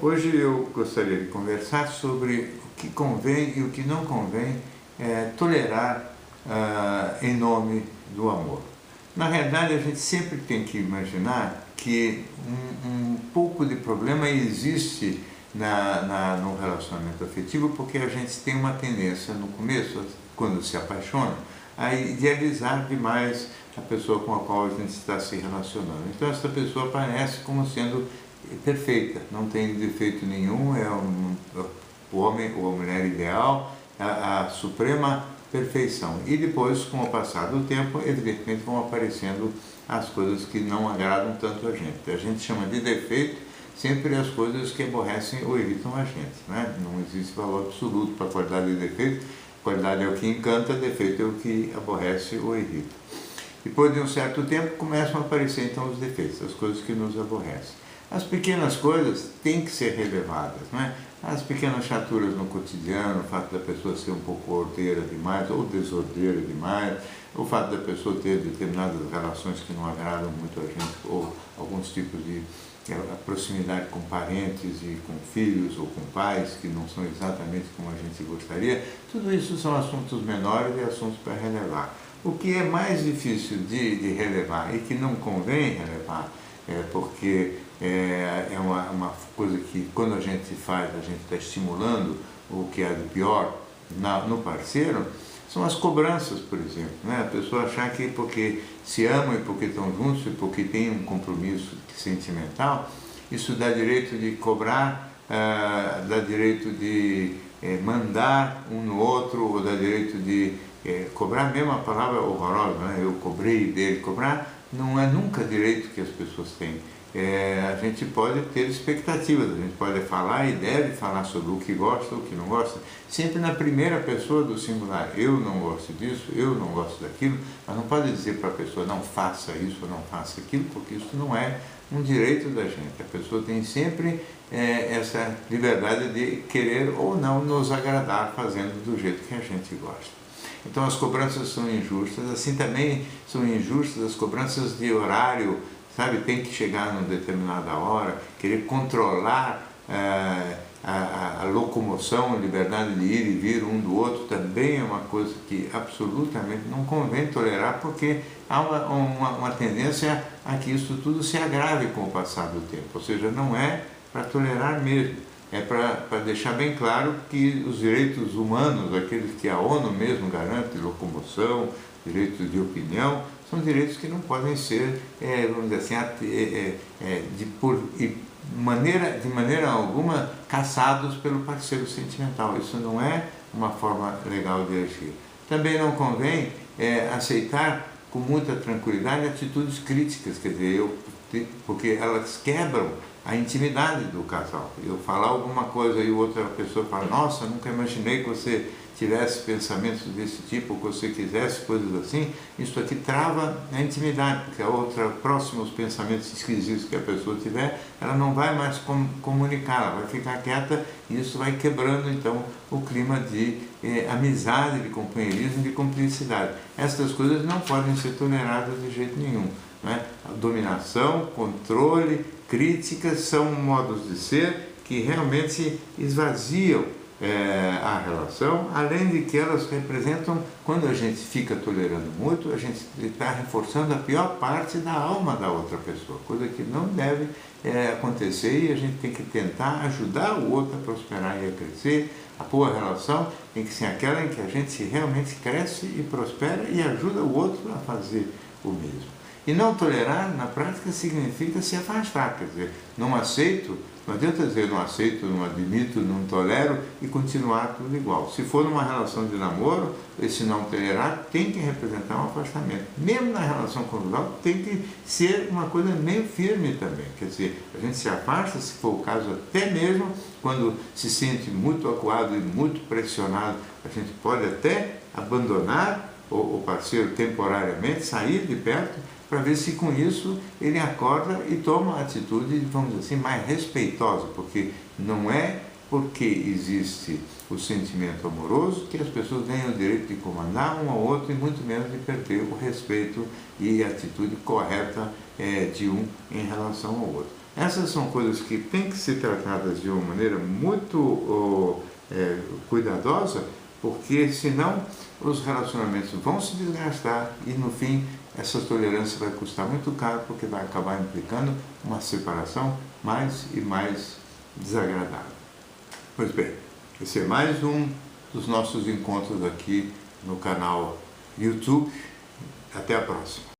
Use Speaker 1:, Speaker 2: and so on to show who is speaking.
Speaker 1: Hoje eu gostaria de conversar sobre o que convém e o que não convém tolerar em nome do amor. Na realidade, a gente sempre tem que imaginar que um pouco de problema existe no relacionamento afetivo, porque a gente tem uma tendência no começo, quando se apaixona, a idealizar demais a pessoa com a qual a gente está se relacionando. Então essa pessoa aparece como sendo perfeita, não tem defeito nenhum, o homem ou a mulher ideal, a suprema perfeição. E depois, com o passar do tempo, evidentemente vão aparecendo as coisas que não agradam tanto a gente. A gente chama de defeito sempre as coisas que aborrecem ou irritam a gente, né? Não existe valor absoluto para qualidade e defeito. Qualidade é o que encanta, defeito é o que aborrece ou irrita. Depois de um certo tempo começam a aparecer então os defeitos, as coisas que nos aborrecem. As pequenas coisas têm que ser relevadas, não é? As pequenas chaturas no cotidiano, o fato da pessoa ser um pouco ordeira demais ou desordeira demais, o fato da pessoa ter determinadas relações que não agradam muito a gente, ou alguns tipos de proximidade com parentes e com filhos ou com pais que não são exatamente como a gente gostaria, tudo isso são assuntos menores e assuntos para relevar. O que é mais difícil de relevar e que não convém relevar, porque é uma coisa que quando a gente faz, a gente está estimulando o que é de pior no parceiro, são as cobranças, por exemplo, né? A pessoa achar que porque se amam e porque estão juntos e porque tem um compromisso sentimental, isso dá direito de cobrar, dá direito de mandar um no outro, ou dá direito de cobrar, mesmo a palavra horrorosa, né? Eu cobrei dele. Cobrar não é nunca direito que as pessoas têm. A gente pode ter expectativas, a gente pode falar e deve falar sobre o que gosta ou o que não gosta, sempre na primeira pessoa do singular. Eu não gosto disso, eu não gosto daquilo, mas não pode dizer para a pessoa não faça isso ou não faça aquilo, porque isso não é um direito da gente. A pessoa tem sempre essa liberdade de querer ou não nos agradar fazendo do jeito que a gente gosta. Então as cobranças são injustas, assim também são injustas as cobranças de horário, sabe? Tem que chegar numa determinada hora, querer controlar a locomoção, a liberdade de ir e vir um do outro, também é uma coisa que absolutamente não convém tolerar, porque há uma tendência a que isso tudo se agrave com o passar do tempo, ou seja, não é para tolerar mesmo. É para deixar bem claro que os direitos humanos, aqueles que a ONU mesmo garante, locomoção, direitos de opinião, são direitos que não podem ser, vamos dizer assim, de maneira alguma caçados pelo parceiro sentimental. Isso não é uma forma legal de agir. Também não convém aceitar com muita tranquilidade atitudes críticas, quer dizer, porque elas quebram a intimidade do casal. Eu falar alguma coisa e outra pessoa fala, nossa, nunca imaginei que você tivesse pensamentos desse tipo, ou que você quisesse coisas assim, isso aqui trava a intimidade, porque a outra, próxima aos pensamentos esquisitos que a pessoa tiver, ela não vai mais comunicar, ela vai ficar quieta e isso vai quebrando então o clima de amizade, de companheirismo, de cumplicidade. Essas coisas não podem ser toleradas de jeito nenhum, né? A dominação, controle, críticas são modos de ser que realmente esvaziam a relação, além de que elas representam, quando a gente fica tolerando muito, a gente está reforçando a pior parte da alma da outra pessoa, coisa que não deve acontecer, e a gente tem que tentar ajudar o outro a prosperar e a crescer. A boa relação tem que ser aquela em que a gente realmente cresce e prospera e ajuda o outro a fazer o mesmo. E não tolerar, na prática, significa se afastar, quer dizer, não aceito, não adianta dizer não aceito, não admito, não tolero e continuar tudo igual. Se for numa relação de namoro, esse não tolerar tem que representar um afastamento. Mesmo na relação conjugal, tem que ser uma coisa meio firme também, quer dizer, a gente se afasta, se for o caso, até mesmo quando se sente muito acuado e muito pressionado, a gente pode até abandonar o parceiro temporariamente, sair de perto, para ver se com isso ele acorda e toma uma atitude, vamos dizer assim, mais respeitosa, porque não é porque existe o sentimento amoroso que as pessoas têm o direito de comandar um ao outro e muito menos de perder o respeito e a atitude correta de um em relação ao outro. Essas são coisas que têm que ser tratadas de uma maneira muito cuidadosa, porque senão os relacionamentos vão se desgastar e no fim essa tolerância vai custar muito caro, porque vai acabar implicando uma separação mais e mais desagradável. Pois bem, esse é mais um dos nossos encontros aqui no canal YouTube. Até a próxima.